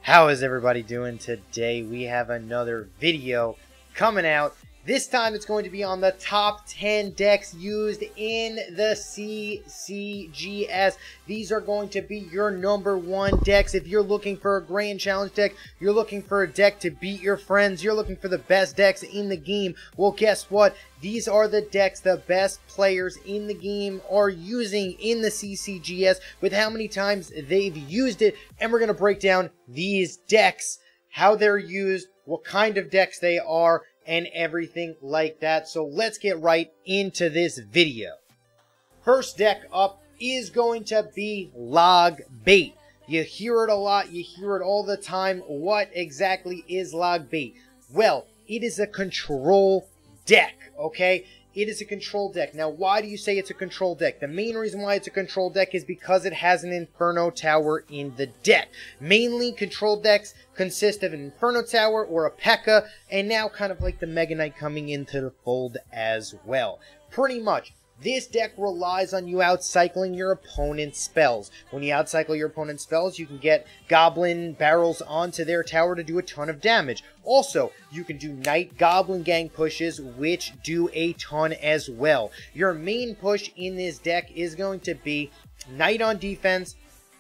How is everybody doing today? We have another video coming out. This time it's going to be on the top 10 decks used in the CCGS. These are going to be your number one decks. If you're looking for a grand challenge deck, you're looking for a deck to beat your friends, you're looking for the best decks in the game, well, guess what? These are the decks the best players in the game are using in the CCGS, with how many times they've used it, and we're going to break down these decks, how they're used, what kind of decks they are, and everything like that. So let's get right into this video. First deck up is going to be Log Bait. You hear it a lot, you hear it all the time. What exactly is Log Bait? Well, it is a control deck, okay? It is a control deck. Now, why do you say it's a control deck? The main reason why it's a control deck is because it has an Inferno Tower in the deck. Mainly, control decks consist of an Inferno Tower or a Pekka, and now kind of like the Mega Knight coming into the fold as well. Pretty much, this deck relies on you outcycling your opponent's spells. When you outcycle your opponent's spells, you can get Goblin Barrels onto their tower to do a ton of damage. Also, you can do Knight Goblin Gang pushes, which do a ton as well. Your main push in this deck is going to be Knight on defense,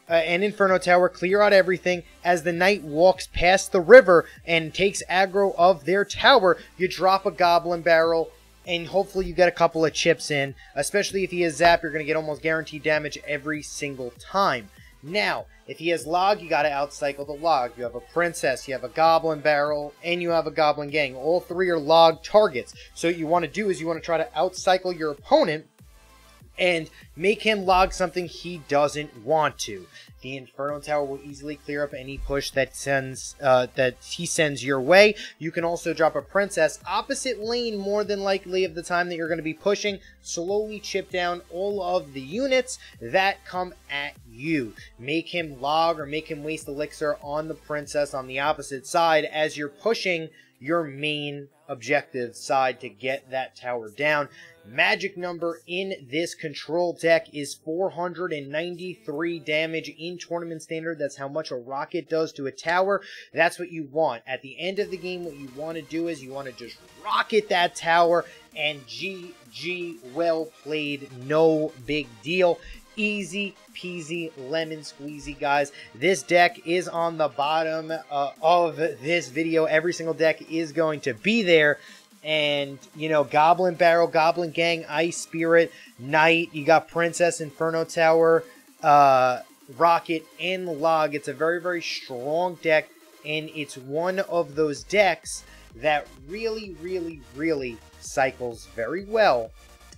and Inferno Tower, clear out everything. As the Knight walks past the river and takes aggro of their tower, you drop a Goblin Barrel, and hopefully you get a couple of chips in. Especially if he has Zap, you're going to get almost guaranteed damage every single time. Now, if he has Log, you got to outcycle the Log. You have a Princess, you have a Goblin Barrel, and you have a Goblin Gang. All three are Log targets. So what you want to do is you want to try to outcycle your opponent and make him log something he doesn't want to. The Inferno Tower will easily clear up any push that he sends your way. You can also drop a Princess opposite lane more than likely of the time that you're going to be pushing. Slowly chip down all of the units that come at you. Make him log or make him waste elixir on the Princess on the opposite side as you're pushing your main objective side to get that tower down. Magic number in this control deck is 493 damage in tournament standard. That's how much a rocket does to a tower. That's what you want. At the end of the game, what you want to do is you want to just rocket that tower, and GG, well played, no big deal. Easy peasy lemon squeezy, guys. This deck is on the bottom of this video. Every single deck is going to be there. And, you know, Goblin Barrel, Goblin Gang, Ice Spirit, Knight, you got Princess, Inferno Tower, Rocket, and Log. It's a very, very strong deck, and it's one of those decks that really, really, really cycles very well.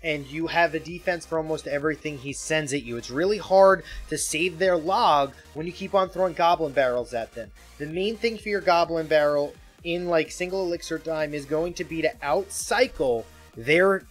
And you have a defense for almost everything he sends at you. It's really hard to save their Log when you keep on throwing Goblin Barrels at them. The main thing for your Goblin Barrel in like single elixir time is going to be to outcycle their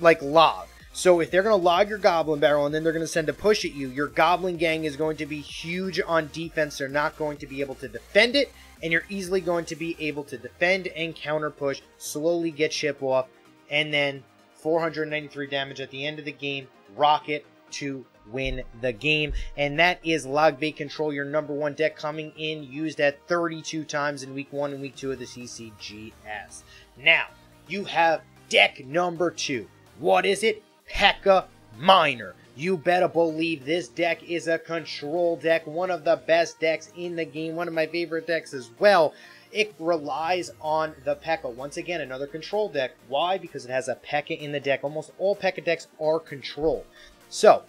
like Log. So if they're going to log your Goblin Barrel and then they're going to send a push at you, your Goblin Gang is going to be huge on defense. They're not going to be able to defend it, and you're easily going to be able to defend and counter push, slowly get ship off, and then 493 damage at the end of the game, rocket to win the game. And that is Log Bait Control, your number one deck, coming in used at 32 times in week 1 and week 2 of the CCGS. Now, you have deck number 2. What is it? Pekka Miner. You better believe this deck is a control deck, one of the best decks in the game, one of my favorite decks as well. It relies on the Pekka. Once again, another control deck. Why? Because it has a Pekka in the deck. Almost all Pekka decks are control. So,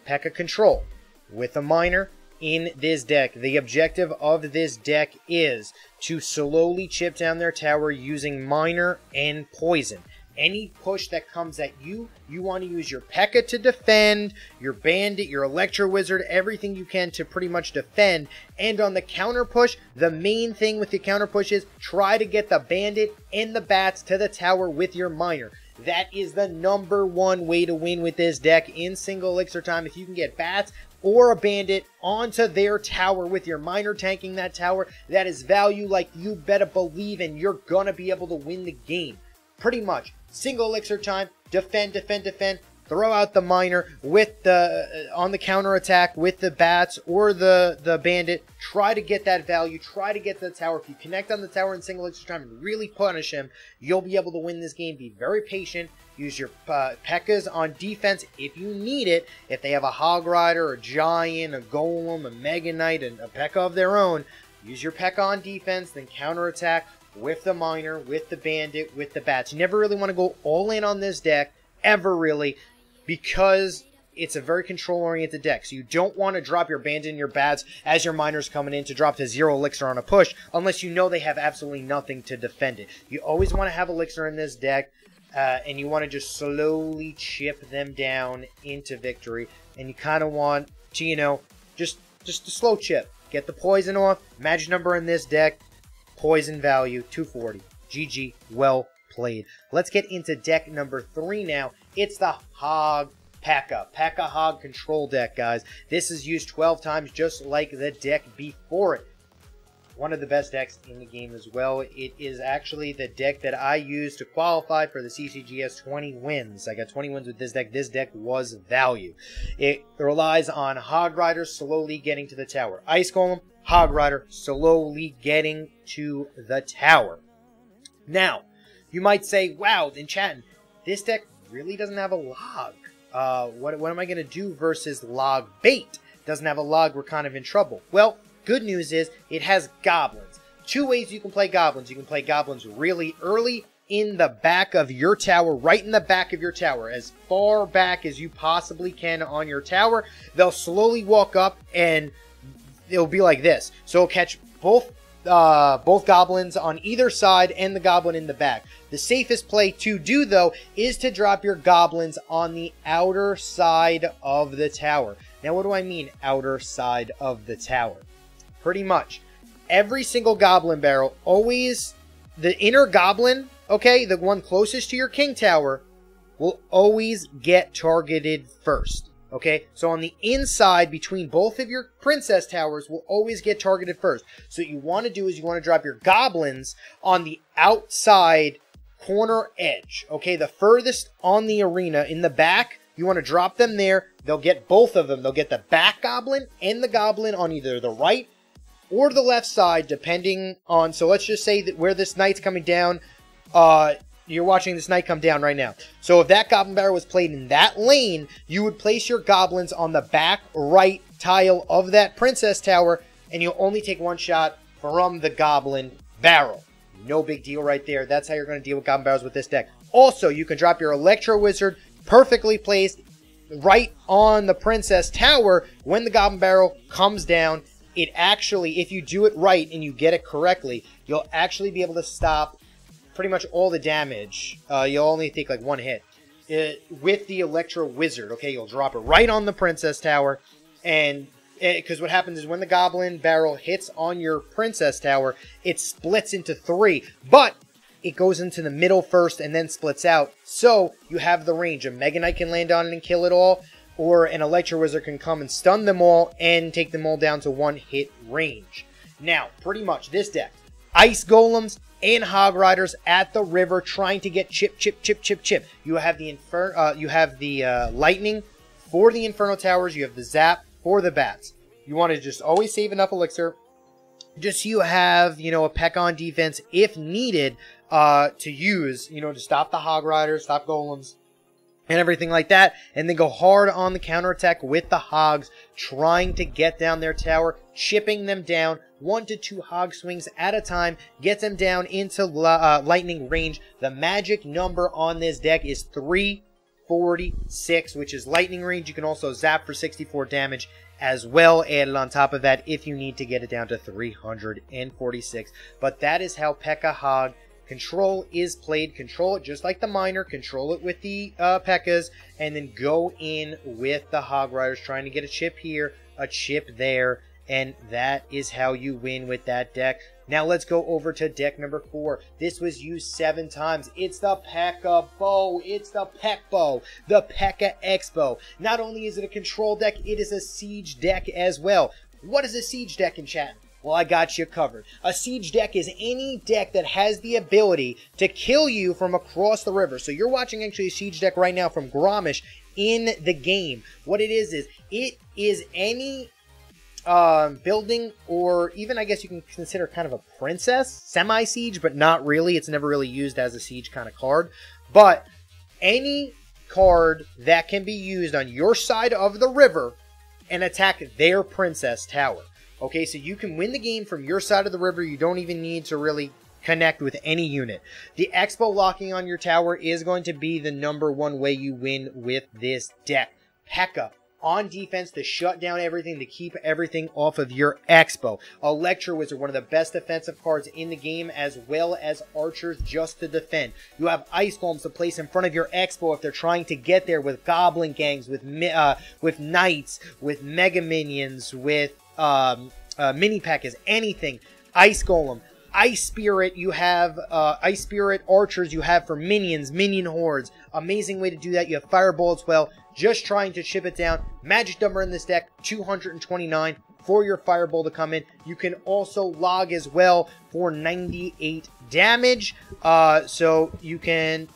Pekka control with a Miner in this deck. The objective of this deck is to slowly chip down their tower using Miner and Poison. Any push that comes at you, you want to use your Pekka to defend, your Bandit, your Electro Wizard, everything you can to pretty much defend. And on the counter push, the main thing with the counter push is try to get the Bandit and the Bats to the tower with your Miner. That is the number one way to win with this deck in single elixir time. If you can get Bats or a Bandit onto their tower with your Miner tanking that tower, that is value like you better believe, and you're going to be able to win the game. Pretty much. Single elixir time, defend, defend, defend. throw out the miner with the on the counterattack with the bats or the bandit. Try to get that value. Try to get the tower. If you connect on the tower in single extra time and really punish him, you'll be able to win this game. Be very patient. Use your Pekkas on defense if you need it. If they have a Hog Rider, a Giant, a Golem, a Mega Knight, and a Pekka of their own, use your Pekka on defense, then counterattack with the miner, with the bandit, with the bats. You never really want to go all in on this deck, ever really, because it's a very control-oriented deck. So you don't want to drop your bandit and your bats as your miner's coming in to drop to 0 elixir on a push, unless you know they have absolutely nothing to defend it. You always want to have elixir in this deck, and you want to just slowly chip them down into victory. And you kind of want to, you know, just a slow chip. Get the poison off. Magic number in this deck, poison value, 240. GG, well played. Let's get into deck number 3 now. It's the Hog Pekka. Pekka Hog control deck, guys. This is used 12 times just like the deck before it. One of the best decks in the game as well. It is actually the deck that I used to qualify for the CCGS 20 wins. I got 20 wins with this deck. This deck was value. It relies on Hog Rider slowly getting to the tower. Ice Golem, Hog Rider slowly getting to the tower. Now, you might say, wow, Enchatin, this deck really doesn't have a log. What am I going to do versus log bait? Doesn't have a log, we're kind of in trouble. Well, good news is it has goblins. 2 ways you can play goblins. You can play goblins really early in the back of your tower, right in the back of your tower, as far back as you possibly can on your tower. They'll slowly walk up and it'll be like this. So it'll catch both goblins on either side and the goblin in the back. The safest play to do, though, is to drop your goblins on the outer side of the tower. Now, what do I mean, outer side of the tower? Pretty much every single goblin barrel, always the inner goblin, okay, the one closest to your king tower, will always get targeted first. Okay, so on the inside between both of your princess towers will always get targeted first. So what you want to do is you want to drop your goblins on the outside corner edge. Okay, the furthest on the arena in the back, you want to drop them there. They'll get both of them. They'll get the back goblin and the goblin on either the right or the left side, depending on, so let's just say that where this knight's coming down, you're watching this knight come down right now. So if that goblin barrel was played in that lane, you would place your goblins on the back right tile of that princess tower, and you'll only take 1 shot from the goblin barrel. No big deal right there. That's how you're going to deal with goblin barrels with this deck. Also, you can drop your Electro Wizard perfectly placed right on the princess tower. When the goblin barrel comes down, it actually, if you do it right and you get it correctly, you'll actually be able to stop pretty much all the damage. You'll only take like 1 hit with the Electro Wizard. Okay, you'll drop it right on the princess tower, and because what happens is when the goblin barrel hits on your princess tower, it splits into 3, but it goes into the middle first and then splits out. So you have the range. A Mega Knight can land on it and kill it all, or an Electro Wizard can come and stun them all and take them all down to 1 hit range. Now, pretty much this deck, Ice Golems and Hog Riders at the river trying to get chip. You have the lightning for the Inferno Towers. You have the zap for the bats. You want to just always save enough elixir, just so you have, you know, a Pekka on defense if needed to use, you know, to stop the Hog Riders, stop Golems, and everything like that, and then go hard on the counterattack with the Hogs, trying to get down their tower, chipping them down, 1 to 2 Hog swings at a time, get them down into lightning range. The magic number on this deck is 346, which is lightning range. You can also zap for 64 damage as well, added on top of that if you need to get it down to 346. But that is how Pekka Hog control is played. Control it just like the miner. Control it with the Pekkas, and then go in with the Hog Riders, trying to get a chip here, a chip there, and that is how you win with that deck. Now let's go over to deck number 4. This was used 7 times. It's the Pekka Bow. It's the Pek Bow. The Pekka Expo. Not only is it a control deck, it is a siege deck as well. What is a siege deck in chat? Well, I got you covered. A siege deck is any deck that has the ability to kill you from across the river. So you're watching actually a siege deck right now from Gromish in the game. What it is it is any building, or even I guess you can consider kind of a princess, semi-siege, but not really. It's never really used as a siege kind of card. But any card that can be used on your side of the river and attack their princess tower. Okay, so you can win the game from your side of the river. You don't even need to really connect with any unit. The Expo locking on your tower is going to be the #1 way you win with this deck. Pekka on defense to shut down everything, to keep everything off of your Expo. Electro Wizard, one of the best defensive cards in the game, as well as archers just to defend. You have Ice Golems to place in front of your Expo if they're trying to get there, with Goblin Gangs, with Knights, with Mega Minions, with Mini Pekkas, anything. Ice Golem. Ice Spirit, you have Ice Spirit archers you have for minions, minion hordes. Amazing way to do that. You have Fireball as well. Just trying to chip it down. Magic number in this deck, 229 for your Fireball to come in. You can also log as well for 98 damage. So you can...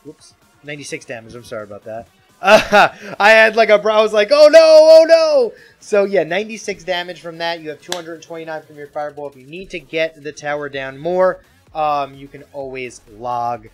whoops. 96 damage. I'm sorry about that. I had like I was like, oh no, oh no! So yeah, 96 damage from that. You have 229 from your Fireball. If you need to get the tower down more, you can always log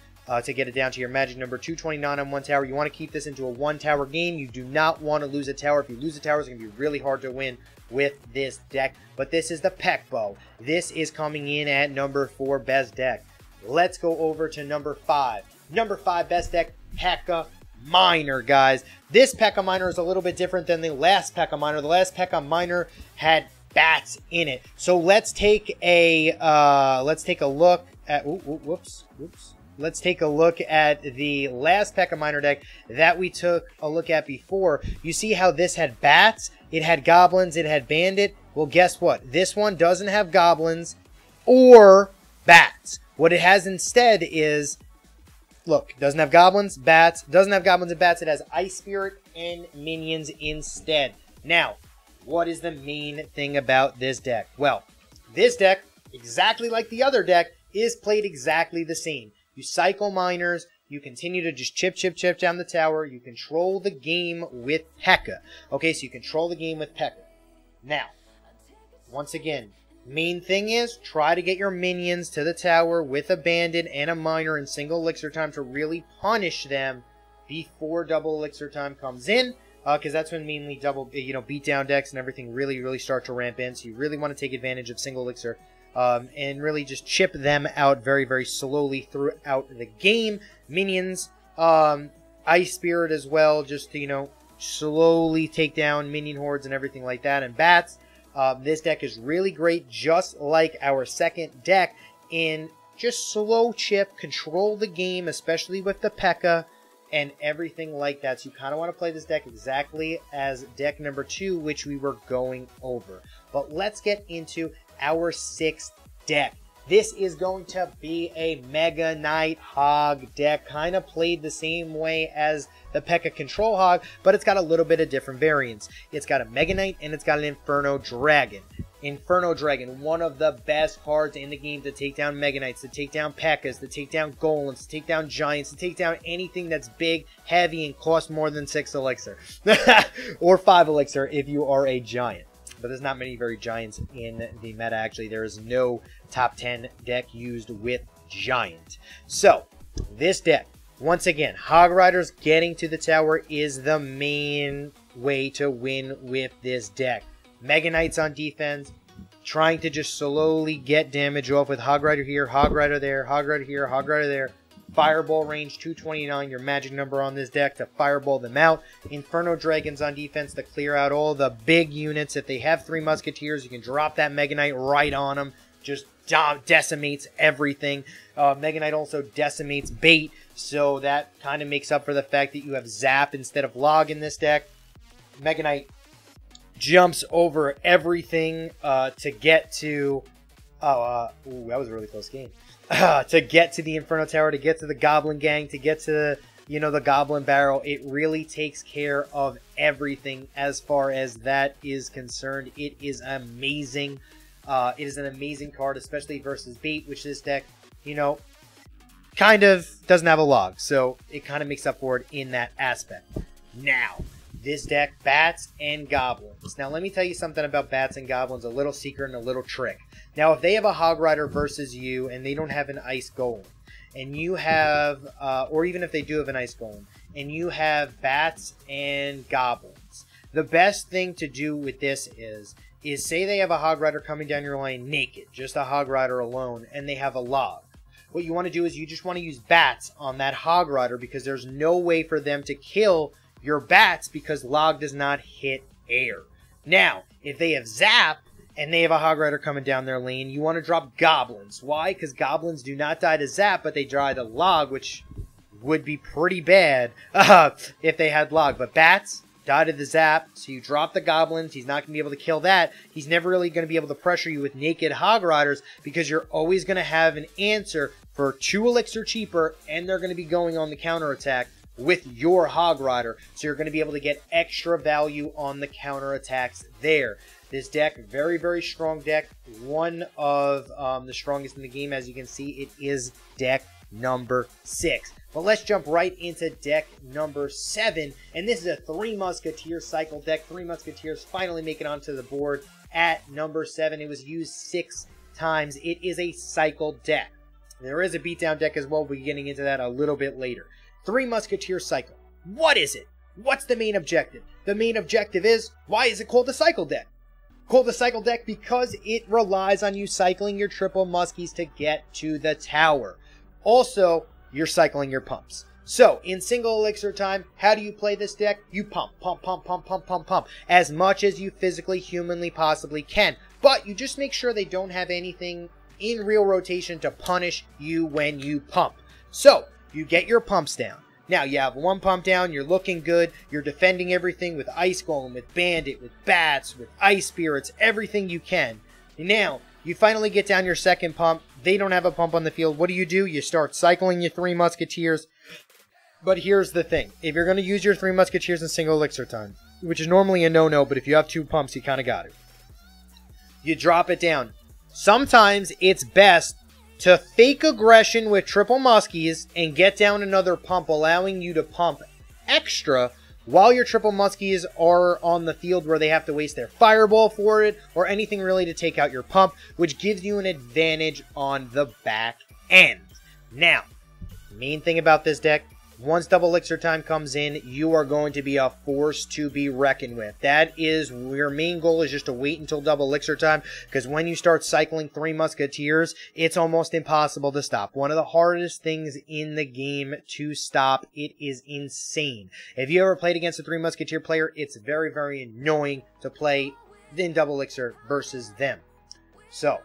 to get it down to your magic number. 229 on one tower. You want to keep this into a one tower game. You do not want to lose a tower. If you lose a tower, it's going to be really hard to win with this deck. But this is the Pekbo. This is coming in at #4 best deck. Let's go over to #5. #5 best deck, Pekka Miner, guys. This Pekka Miner is a little bit different than the last Pekka Miner. The last Pekka Miner had bats in it. So let's take a look at whoops. Let's take a look at the last Pekka Miner deck that we took a look at before. You see how this had bats, it had goblins, it had bandit. Well, guess what? This one doesn't have goblins or bats. What it has instead is, look, doesn't have goblins, bats, doesn't have goblins and bats. It has Ice Spirit and minions instead. Now, what is the main thing about this deck? Well, this deck, exactly like the other deck, is played exactly the same. You cycle miners, you continue to just chip down the tower, you control the game with Pekka. Okay, so you control the game with Pekka. Now, once again, main thing is, try to get your minions to the tower with a bandit and a miner in single elixir time to really punish them before double elixir time comes in, because that's when mainly double, beatdown decks and everything really start to ramp in. So you really want to take advantage of single elixir and really just chip them out very slowly throughout the game. Minions, Ice Spirit as well, just to, slowly take down minion hordes and everything like that, and bats. This deck is really great, just like our second deck, in just slow chip, control the game, especially with the Pekka and everything like that. So you kind of want to play this deck exactly as deck #2, which we were going over. But let's get into our 6th deck. This is going to be a Mega Knight Hog deck, kind of played the same way as the Pekka Control Hog, but it's got a little bit of different variants. It's got a Mega Knight and it's got an Inferno Dragon. Inferno Dragon, one of the best cards in the game to take down Mega Knights, to take down Pekkas, to take down Golems, to take down Giants, to take down anything that's big, heavy, and costs more than 6 elixir. Or 5 elixir if you are a Giant. But there's not many very Giants in the meta, actually. There is no top 10 deck used with Giant. So, this deck, once again, Hog Riders getting to the tower is the main way to win with this deck. Mega Knights on defense, trying to just slowly get damage off with Hog Rider here, Hog Rider there, Hog Rider here, Hog Rider there. Fireball range 229, your magic number on this deck to fireball them out. Inferno Dragons on defense to clear out all the big units. If they have 3 Musketeers, you can drop that Mega Knight right on them. Just decimates everything. Mega Knight also decimates bait, so that kind of makes up for the fact that you have Zap instead of Log in this deck. Mega Knight jumps over everything to get to... ooh, that was a really close game. To get to the Inferno Tower, to get to the Goblin Gang, to get to, the Goblin Barrel. It really takes care of everything as far as that is concerned. It is amazing. It is an amazing card, especially versus bait, which this deck, kind of doesn't have a log. So it kind of makes up for it in that aspect. Now, this deck, Bats and Goblins. Now, let me tell you something about Bats and Goblins, a little secret and a little trick. Now, if they have a Hog Rider versus you and they don't have an Ice Golem, and you have, or even if they do have an Ice Golem, and you have Bats and Goblins, the best thing to do with this is say they have a Hog Rider coming down your lane naked, just a Hog Rider alone, and they have a log. What you want to do is you just want to use Bats on that Hog Rider because there's no way for them to kill your Bats because log does not hit air. Now, if they have Zap and they have a Hog Rider coming down their lane, you want to drop Goblins. Why? Because Goblins do not die to Zap, but they die to log, which would be pretty bad if they had log. But Bats die to the Zap, so you drop the Goblins. He's not going to be able to kill that. He's never really going to be able to pressure you with naked Hog Riders because you're always going to have an answer for 2 elixir cheaper, and they're going to be going on the counterattack with your Hog Rider, so you're going to be able to get extra value on the counterattacks there. This deck, very, very strong deck. One of the strongest in the game. As you can see, it is deck number 6. But let's jump right into deck number 7. And this is a 3 Musketeer cycle deck. 3 Musketeers finally make it onto the board at number 7. It was used 6 times. It is a cycle deck. There is a beatdown deck as well. We'll be getting into that a little bit later. 3 Musketeer cycle. What is it? What's the main objective? The main objective is, why is it called a cycle deck? Called a cycle deck because it relies on you cycling your triple muskies to get to the tower. Also, you're cycling your pumps. So, in single elixir time, how do you play this deck? You pump, pump, pump, pump, pump, pump, pump, as much as you physically, humanly, possibly can. But you just make sure they don't have anything in real rotation to punish you when you pump. So, you get your pumps down. Now, you have 1 pump down, you're looking good, you're defending everything with Ice Golem, with Bandit, with Bats, with Ice Spirits, everything you can. Now, you finally get down your 2nd pump, they don't have a pump on the field. What do? You start cycling your 3 Musketeers. But here's the thing, if you're going to use your 3 Musketeers in single elixir time, which is normally a no-no, but if you have 2 pumps, you kind of got it. You drop it down. Sometimes it's best to fake aggression with triple muskies and get down another pump, allowing you to pump extra while your triple muskies are on the field where they have to waste their fireball for it or anything really to take out your pump, which gives you an advantage on the back end. Now, main thing about this deck, once double elixir time comes in, you are going to be a force to be reckoned with. That is, your main goal is just to wait until double elixir time, because when you start cycling 3 Musketeers, it's almost impossible to stop. One of the hardest things in the game to stop. It is insane. If you ever played against a 3 Musketeer player, it's very, very annoying to play in double elixir versus them. So,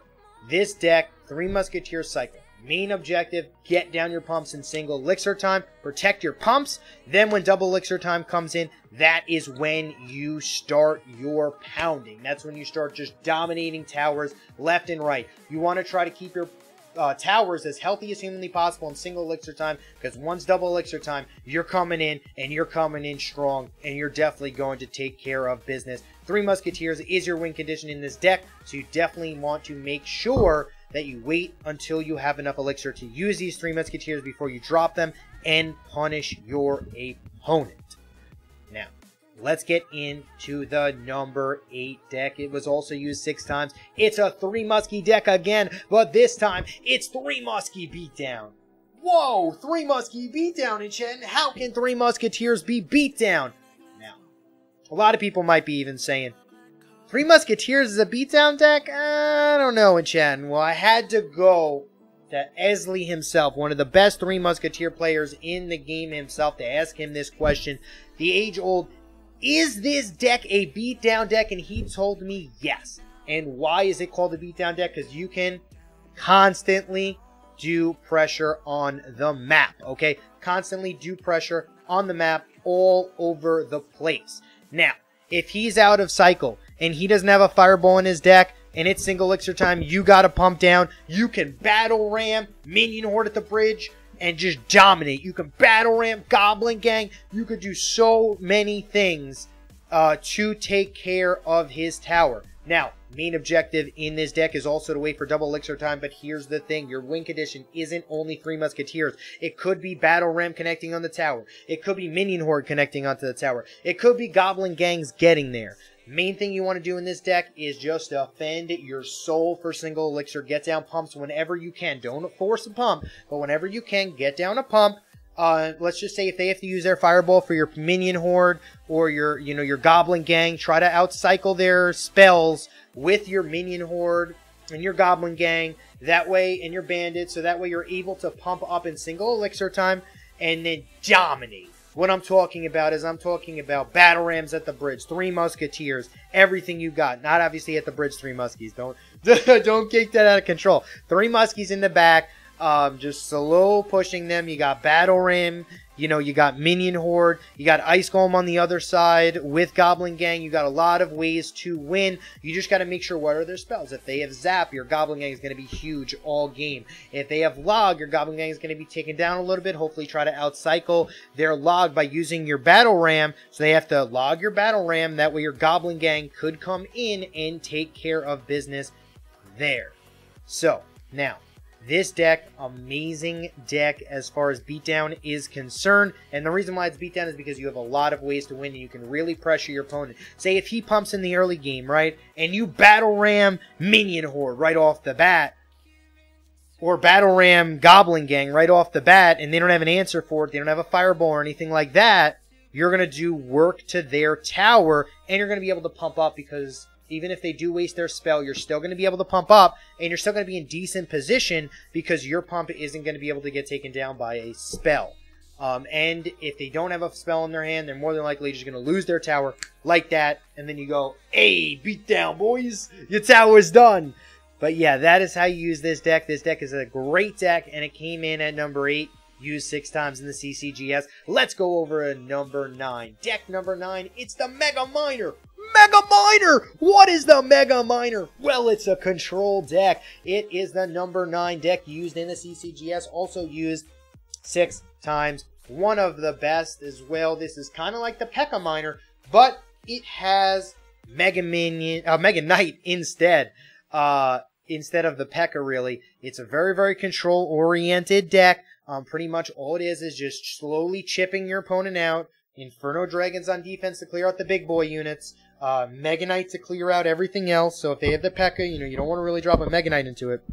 this deck, 3 Musketeer cycle. Main objective, get down your pumps in single elixir time, protect your pumps, then when double elixir time comes in, that is when you start your pounding. That's when you start just dominating towers left and right. You want to try to keep your towers as healthy as humanly possible in single elixir time, because once double elixir time, you're coming in, and you're coming in strong, and you're definitely going to take care of business. 3 Musketeers is your win condition in this deck, so you definitely want to make sure that you wait until you have enough elixir to use these 3 Musketeers before you drop them and punish your opponent. Now, let's get into the number 8 deck. It was also used 6 times. It's a 3 Muskie deck again, but this time it's 3 Muskie Beatdown. Whoa, 3 Muskie Beatdown, Enchatin. How can 3 Musketeers be beatdown? Now, a lot of people might be even saying, 3 Musketeers is a beatdown deck? I don't know, Enchatin. Well, I had to go to Esley himself, one of the best 3 Musketeer players in the game himself, to ask him this question. The age-old, is this deck a beatdown deck? And he told me yes. And why is it called a beatdown deck? Because you can constantly do pressure on the map, okay? Constantly do pressure on the map all over the place. Now, if he's out of cycle and he doesn't have a fireball in his deck and it's single elixir time, you got to pump down. You can battle ram, minion horde at the bridge, and just dominate. You can battle ram, goblin gang. You could do so many things to take care of his tower. Now, Main objective in this deck is also to wait for double elixir time, but here's the thing. Your win condition isn't only 3 Musketeers. It could be Battle Ram connecting on the tower. It could be Minion Horde connecting onto the tower. It could be Goblin Gangs getting there. Main thing you want to do in this deck is just defend your soul for single elixir. Get down pumps whenever you can. Don't force a pump, but whenever you can, get down a pump. Let's just say if they have to use their fireball for your Minion Horde or your Goblin Gang, try to outcycle their spells with your Minion Horde and your Goblin Gang, that way, and your Bandit, so that way you're able to pump up in single elixir time and then dominate. What I'm talking about is I'm talking about Battle Rams at the bridge, 3 Musketeers, everything you got. Not obviously at the bridge 3 Muskies. Don't kick that out of control. 3 Muskies in the back. Just slow pushing them. You got Battle Ram, you got Minion Horde, you got Ice Golem on the other side with Goblin Gang. You got a lot of ways to win. You just got to make sure what are their spells. If they have Zap, your Goblin Gang is going to be huge all game. If they have Log, your Goblin Gang is going to be taken down a little bit. Hopefully try to outcycle their Log by using your Battle Ram. So they have to log your Battle Ram. That way your Goblin Gang could come in and take care of business there. So, now, this deck, amazing deck as far as beatdown is concerned. And the reason why it's beatdown is because you have a lot of ways to win and you can really pressure your opponent. Say if he pumps in the early game, right? And you Battle Ram Minion Horde right off the bat. Or Battle Ram Goblin Gang right off the bat. And they don't have an answer for it. They don't have a fireball or anything like that. You're going to do work to their tower. And you're going to be able to pump up because even if they do waste their spell, you're still going to be able to pump up, and you're still going to be in decent position because your pump isn't going to be able to get taken down by a spell. And if they don't have a spell in their hand, they're more than likely just going to lose their tower like that, and then you go, hey, beat down, boys! Your tower's done! But yeah, that is how you use this deck. This deck is a great deck, and it came in at number 8. Used 6 times in the CCGS. Let's go over to number 9. Deck number 9, it's the Mega Miner! Mega Miner! What is the Mega Miner? Well, it's a control deck. It is the number 9 deck used in the CCGS. Also used 6 times. One of the best as well. This is kind of like the Pekka Miner, but it has Mega Knight instead. Instead of the Pekka, really. It's a very, very control-oriented deck. Pretty much all it is just slowly chipping your opponent out. Inferno Dragons on defense to clear out the big boy units. Mega Knight to clear out everything else. So if they have the Pekka, you don't want to really drop a Mega Knight into it.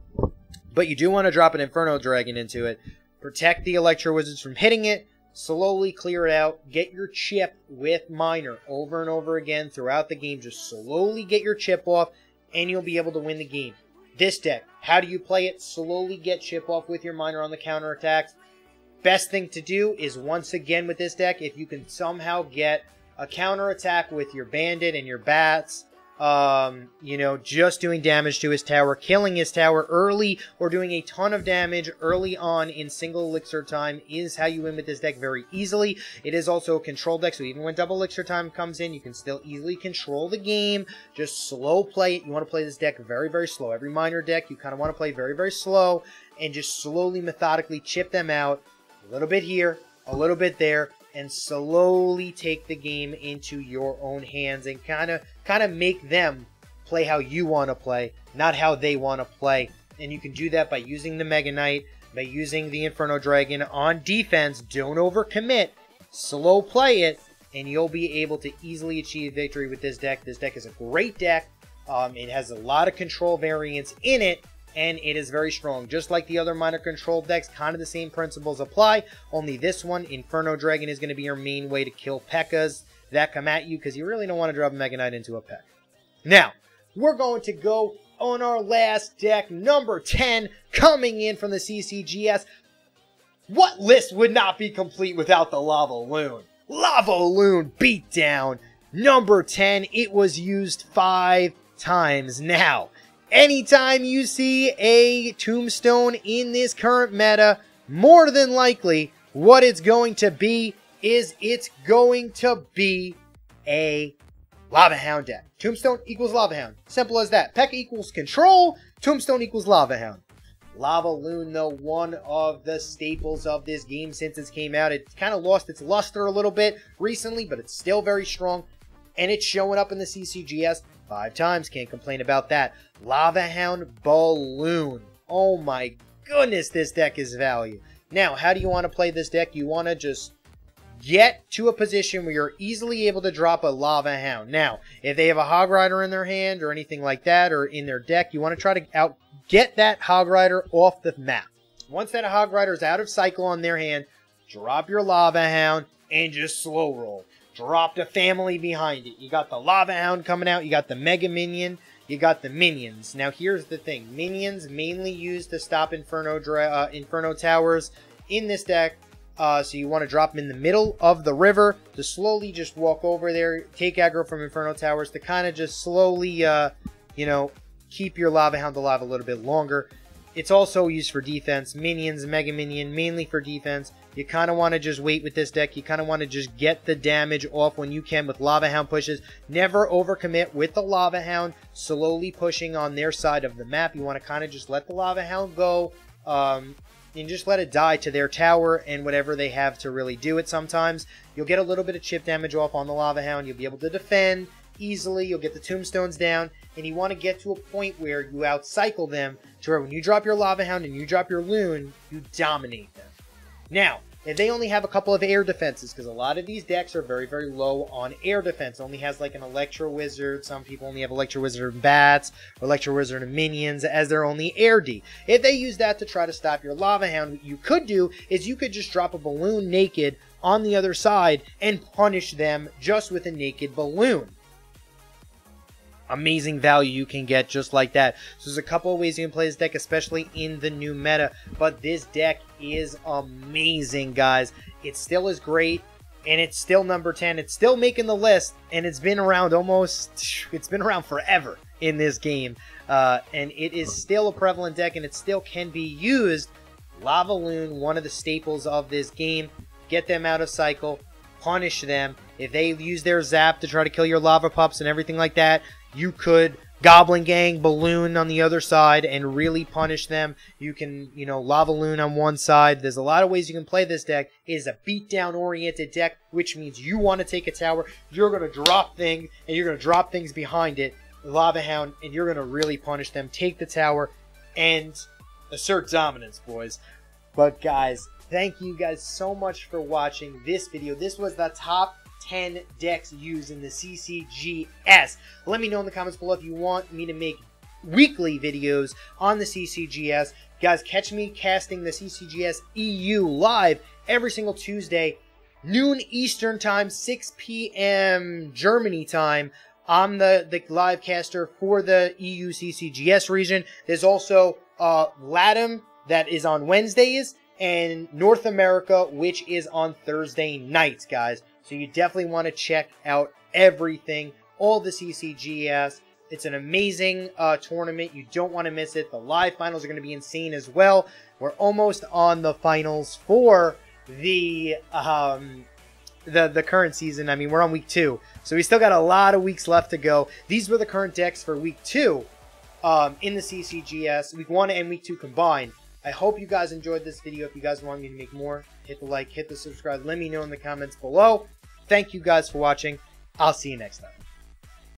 But you do want to drop an Inferno Dragon into it. Protect the Electro Wizards from hitting it. Slowly clear it out. Get your chip with Miner over and over again throughout the game. Just slowly get your chip off, and you'll be able to win the game. This deck, how do you play it? Slowly get chip off with your Miner on the counterattacks. Best thing to do is, once again with this deck, if you can somehow get a counterattack with your Bandit and your Bats, just doing damage to his tower, killing his tower early, or doing a ton of damage early on in single elixir time is how you win with this deck very easily. It is also a control deck, so even when double elixir time comes in, you can still easily control the game. Just slow play it. You want to play this deck very, very slow. Every Miner deck, you kind of want to play very, very slow, and just slowly, methodically chip them out. A little bit here, a little bit there, and slowly take the game into your own hands and kind of make them play how you want to play, not how they want to play. And you can do that by using the Mega Knight, by using the Inferno Dragon on defense. Don't overcommit. Slow play it, and you'll be able to easily achieve victory with this deck. This deck is a great deck. It has a lot of control variants in it, and it is very strong. Just like the other Miner control decks, kind of the same principles apply, only this one, Inferno Dragon, is going to be your main way to kill Pekkas that come at you, because you really don't want to drop a Mega Knight into a Pekka. Now, we're going to go on our last deck, number 10, coming in from the CCGS. What list would not be complete without the LavaLOON? LavaLOON Beatdown, number 10. It was used 5 times. Now, anytime you see a tombstone in this current meta, more than likely, what it's going to be is it's going to be a Lava Hound deck. Tombstone equals Lava Hound. Simple as that. Pekka equals control. Tombstone equals Lava Hound. LavaLOON, though, one of the staples of this game since it came out. It kind of lost its luster a little bit recently, but it's still very strong. And it's showing up in the CCGS. 5 times, can't complain about that. LavaHound Balloon. Oh my goodness, this deck is value. Now, how do you want to play this deck? You want to just get to a position where you're easily able to drop a LavaHound. Now, if they have a Hog Rider in their hand or anything like that, or in their deck, you want to try to get that Hog Rider off the map. Once that Hog Rider is out of cycle on their hand, drop your LavaHound and just slow roll. Drop the family behind it. You got the LavaHound coming out, you got the Mega Minion, you got the Minions. Now here's the thing. Minions mainly used to stop Inferno Towers in this deck. So you want to drop them in the middle of the river to slowly just walk over there, take aggro from Inferno Towers to kind of just slowly, you know, keep your LavaHound alive a little bit longer. It's also used for defense. Minions, Mega Minion, mainly for defense. You kind of want to just wait with this deck. You kind of want to just get the damage off when you can with LavaHound pushes. Never overcommit with the LavaHound, slowly pushing on their side of the map. You want to kind of just let the LavaHound go, and just let it die to their tower and whatever they have to really do it sometimes. You'll get a little bit of chip damage off on the LavaHound. You'll be able to defend easily. You'll get the tombstones down, and you want to get to a point where you outcycle them to where when you drop your LavaHound and you drop your Loon, you dominate them. Now, if they only have a couple of air defenses, because a lot of these decks are very, very low on air defense. Only has like an Electro Wizard. Some people only have Electro Wizard and Bats, or Electro Wizard and Minions as their only air D. If they use that to try to stop your LavaHound, what you could do is you could just drop a balloon naked on the other side and punish them just with a naked balloon. Amazing value you can get just like that. So there's a couple of ways you can play this deck, especially in the new meta. But this deck is amazing, guys. It still is great, and it's still number 10. It's still making the list, and it's been around it's been around forever in this game. And it is still a prevalent deck, and it still can be used. LavaLOON, one of the staples of this game. Get them out of cycle. Punish them. If they use their zap to try to kill your lava pups and everything like that, you could Goblin Gang, Balloon on the other side and really punish them. You can, you know, LavaLOON on one side. There's a lot of ways you can play this deck. It is a beatdown oriented deck, which means you want to take a tower, you're going to drop things, and you're going to drop things behind it, LavaHound, and you're going to really punish them, take the tower, and assert dominance, boys. But guys, thank you guys so much for watching this video. This was the top 10 decks used in the CCGS. Let me know in the comments below if you want me to make weekly videos on the CCGS. Guys, catch me casting the CCGS EU live every single Tuesday, noon Eastern time, 6 p.m. Germany time. I'm the live caster for the EU CCGS region. There's also LATAM that is on Wednesdays, and North America, which is on Thursday nights, guys. So you definitely want to check out everything, all the CCGS. It's an amazing tournament. You don't want to miss it. The live finals are going to be insane as well. We're almost on the finals for the current season. I mean, we're on week 2, so we still got a lot of weeks left to go. These were the current decks for week 2 in the CCGS, week 1 and week 2 combined. I hope you guys enjoyed this video. If you guys want me to make more, hit the like, hit the subscribe. Let me know in the comments below. Thank you guys for watching. I'll see you next time.